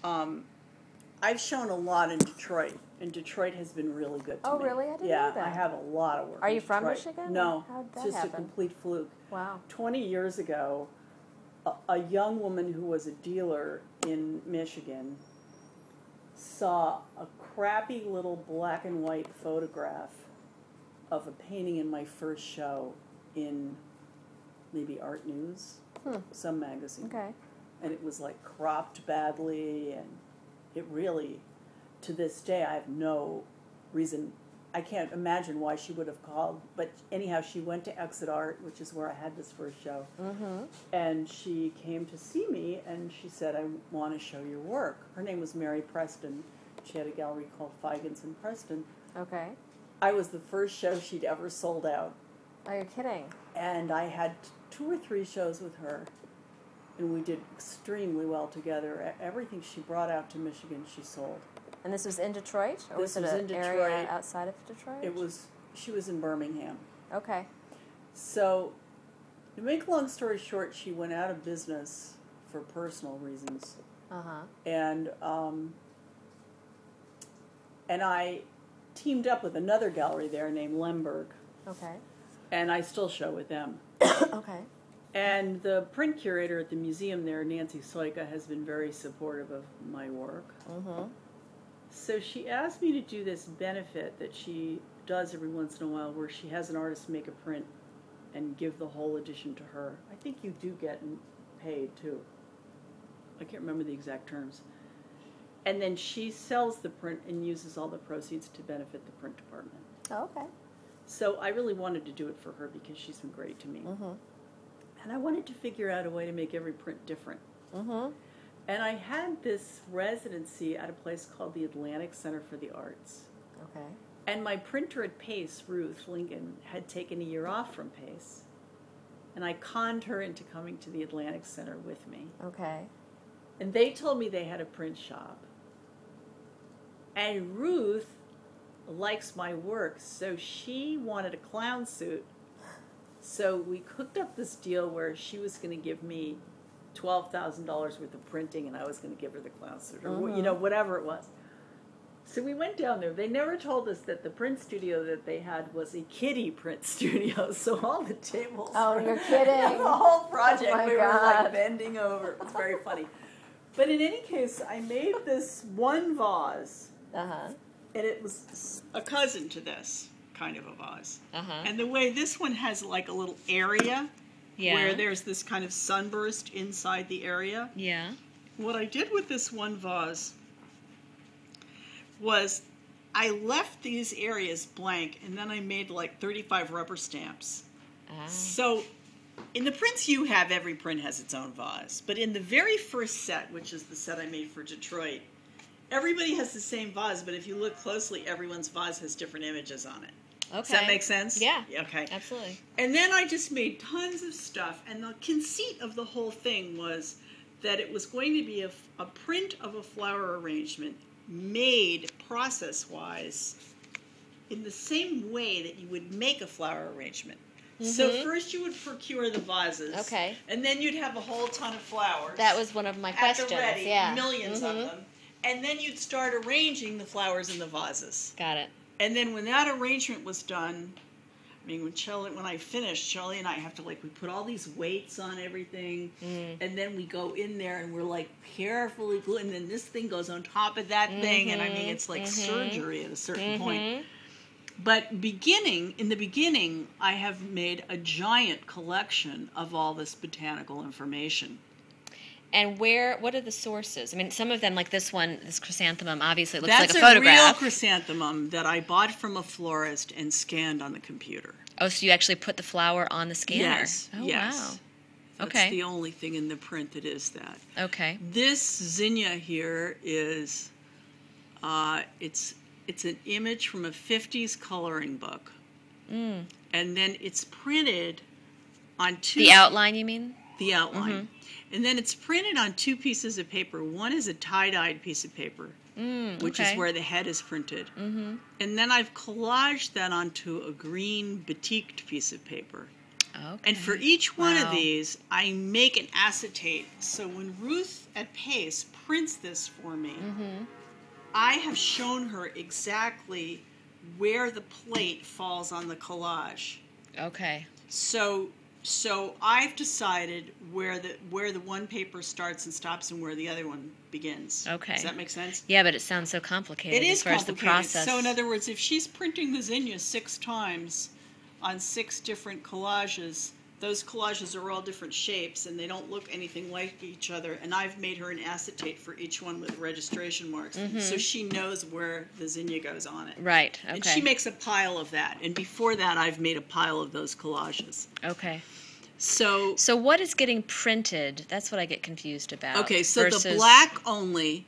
I've shown a lot in Detroit, and Detroit has been really good to me. Oh, really? I didn't know Yeah, that. I have a lot of work. Are in you from Detroit. Michigan? No, How'd that it's just happen? a complete fluke. Wow. 20 years ago, a young woman who was a dealer in Michigan saw a crappy little black and white photograph of a painting in my first show in maybe Art News, some magazine. Okay. And it was like cropped badly, and it really, to this day, I have no reason, I can't imagine why she would have called, but anyhow, she went to Exit Art, which is where I had this first show, and she came to see me, and she said, I want to show your work. Her name was Mary Preston. She had a gallery called Feigens in Preston. Okay. I was the first show she'd ever sold out, Oh, you're kidding. and I had 2 or 3 shows with her, and we did extremely well together. Everything she brought out to Michigan, she sold. And this was in Detroit? Or This was was it in an Detroit. area outside of Detroit? She was in Birmingham. Okay. So, to make a long story short, she went out of business for personal reasons. Uh-huh. And I teamed up with another gallery there named Lemberg, Okay. and I still show with them. Okay. And the print curator at the museum there, Nancy Soika, has been very supportive of my work. So she asked me to do this benefit that she does every once in a while, where she has an artist make a print and give the whole edition to her. I think you do get paid too. I can't remember the exact terms. And then she sells the print and uses all the proceeds to benefit the print department. Oh, okay. So I really wanted to do it for her because she's been great to me. And I wanted to figure out a way to make every print different. And I had this residency at a place called the Atlantic Center for the Arts. Okay. And my printer at Pace, Ruth Lincoln, had taken a year off from Pace. And I conned her into coming to the Atlantic Center with me. Okay. And they told me they had a print shop. And Ruth likes my work, so she wanted a clown suit. So we cooked up this deal where she was going to give me $12,000 worth of printing, and I was going to give her the clown suit, or you know, whatever it was. So we went down there. They never told us that the print studio that they had was a kiddie print studio. So all the tables. Oh, you're kidding! The whole project, Oh my we were God. like bending over. It was very funny. But in any case, I made this one vase, Uh-huh. and it was a cousin to this kind of a vase. Uh-huh. And the way this one has like a little area where there's this kind of sunburst inside the area. Yeah. What I did with this one vase was I left these areas blank, and then I made like 35 rubber stamps. So in the prints you have, every print has its own vase. But in the very first set, which is the set I made for Detroit, everybody has the same vase, but if you look closely, everyone's vase has different images on it. Okay. Does that make sense? Yeah. Okay. Absolutely. And then I just made tons of stuff, and the conceit of the whole thing was that it was going to be a print of a flower arrangement made process-wise in the same way that you would make a flower arrangement. So first you would procure the vases. Okay. And then you'd have a whole ton of flowers. That was one of my at questions. the ready, Yeah. millions of them. And then you'd start arranging the flowers in the vases. Got it. And then when that arrangement was done, I mean, when I finished, Shelley and I have to we put all these weights on everything, and then we go in there and we're like carefully glue, and then this thing goes on top of that thing, and I mean, it's like surgery at a certain point. But in the beginning, I have made a giant collection of all this botanical information. And what are the sources? I mean, some of them, like this one, this chrysanthemum, obviously looks That's like a photograph. That's a real chrysanthemum that I bought from a florist and scanned on the computer. Oh, so you actually put the flower on the scanner? Yes. Oh, yes. wow. That's Okay. the only thing in the print that is that. Okay. This zinnia here is, it's an image from a 50s coloring book. And then it's printed on two... The outline, you mean? The outline. And then it's printed on 2 pieces of paper. One is a tie-dyed piece of paper, which is where the head is printed. And then I've collaged that onto a green batiqued piece of paper. Okay. And for each one of Wow. these, I make an acetate. So when Ruth at Pace prints this for me, I have shown her exactly where the plate falls on the collage. Okay. So I've decided where the one paper starts and stops and where the other one begins. Okay. Does that make sense? Yeah, but it sounds so complicated It is as far complicated. as the process. So in other words, if she's printing the zinnia 6 times on 6 different collages, those collages are all different shapes and they don't look anything like each other. And I've made her an acetate for each one with registration marks, so she knows where the zinnia goes on it. Right. Okay. And she makes a pile of that. And before that, I've made a pile of those collages. Okay. So So what is getting printed? That's what I get confused about. okay, so the versus- black only,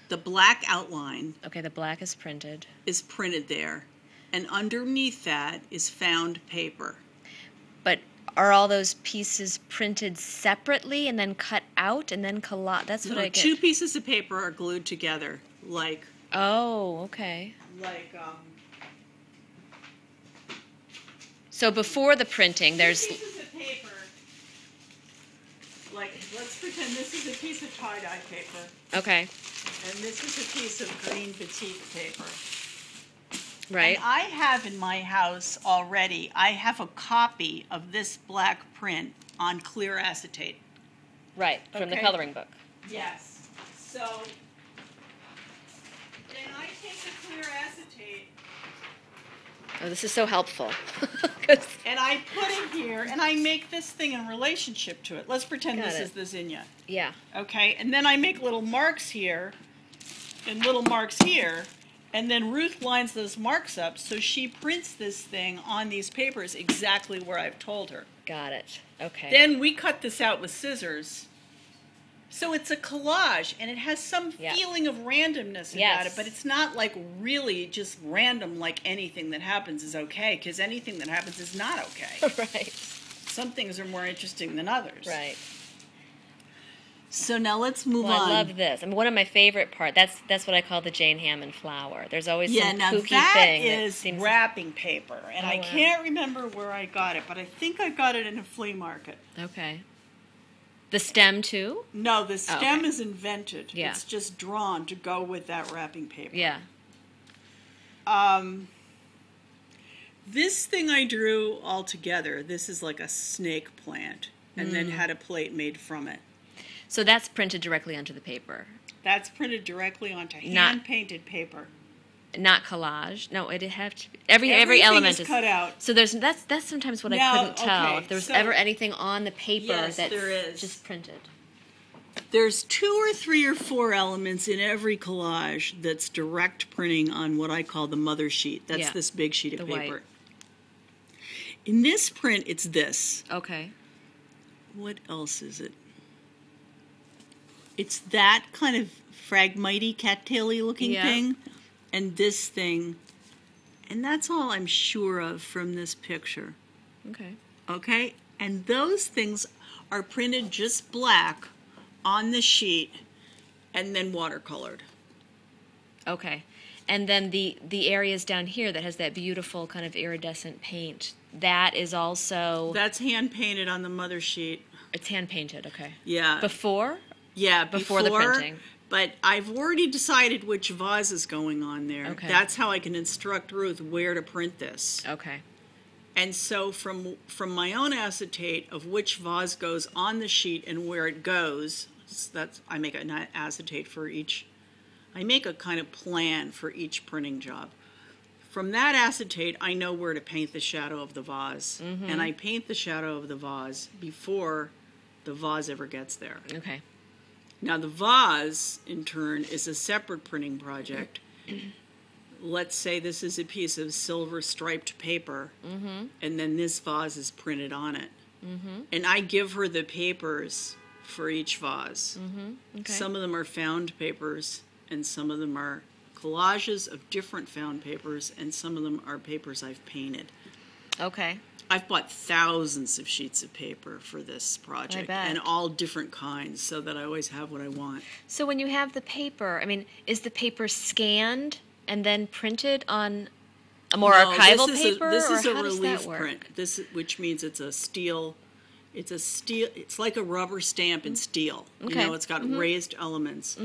the black outline Okay, the black is printed. is printed there. And underneath that is found paper. But are all those pieces printed separately and then cut out and then collage? That's what No, I get. 2 pieces of paper are glued together, like Oh, okay. like So before the printing, there's 2 pieces of paper. Like, let's pretend this is a piece of tie-dye paper, okay, and this is a piece of green batik paper. right? And I have in my house already, I have a copy of this black print on clear acetate. Right, from the Okay. coloring book. Yes. So then I take the clear acetate Oh, this is so helpful. 'Cause- and I put it here and I make this thing in relationship to it. Let's pretend Got this it. is the zinnia. yeah. Okay, and then I make little marks here and little marks here, and then Ruth lines those marks up so she prints this thing on these papers exactly where I've told her. Got it. Okay. Then we cut this out with scissors. So it's a collage, and it has some Yeah. feeling of randomness about Yes. it, but it's not like really just random, like anything that happens is okay, because anything that happens is not okay. right. Some things are more interesting than others. Right. So now let's move Well, on. I love this. I mean, one of my favorite parts. That's what I call the Jane Hammond flower. There's always Yeah, some now kooky that thing is that seems. wrapping paper, and Oh, I wow. can't remember where I got it, but I think I got it in a flea market. Okay. The stem too. No, the stem okay. is invented. Yeah. It's just drawn to go with that wrapping paper. Yeah. This thing I drew all together, this is like a snake plant, and then had a plate made from it. So that's printed directly onto the paper, That's printed directly onto Not- hand-painted paper. not collage. No, it'd have to. Every Everything element is cut out. So that's sometimes what I Now, couldn't tell okay, if there was so- ever anything on the paper Yes, that's there is. just printed. There's 2 or 3 or 4 elements in every collage that's direct printing on what I call the mother sheet. That's Yeah. this big sheet of The paper. white. In this print, it's this. Okay. What else is it? It's that kind of fragmity, cattaily looking Yeah. thing, and this thing, and that's all I'm sure of from this picture. Okay. Okay? And those things are printed just black on the sheet and then watercolored. Okay. And then the areas down here that has that beautiful kind of iridescent paint, that is also That's hand painted on the mother sheet. it's hand painted. Okay. Yeah. Before. Yeah, Before the printing. But I've already decided which vase is going on there. Okay. That's how I can instruct Ruth where to print this. Okay. And so from my own acetate of which vase goes on the sheet and where it goes, I make an acetate for each. I make a kind of plan for each printing job. From that acetate, I know where to paint the shadow of the vase, and I paint the shadow of the vase before the vase ever gets there. Okay. Now the vase, in turn, is a separate printing project. Let's say this is a piece of silver striped paper, and then this vase is printed on it. And I give her the papers for each vase. Okay. Some of them are found papers, and some of them are collages of different found papers, and some of them are papers I've painted. Okay. I've bought thousands of sheets of paper for this project, bet. and all different kinds, so that I always have what I want. So when you have the paper, I mean, is the paper scanned and then printed on a more archival paper, this or is a how does relief that work? print. Which means it's a steel. It's like a rubber stamp in steel. Okay. It's got raised elements.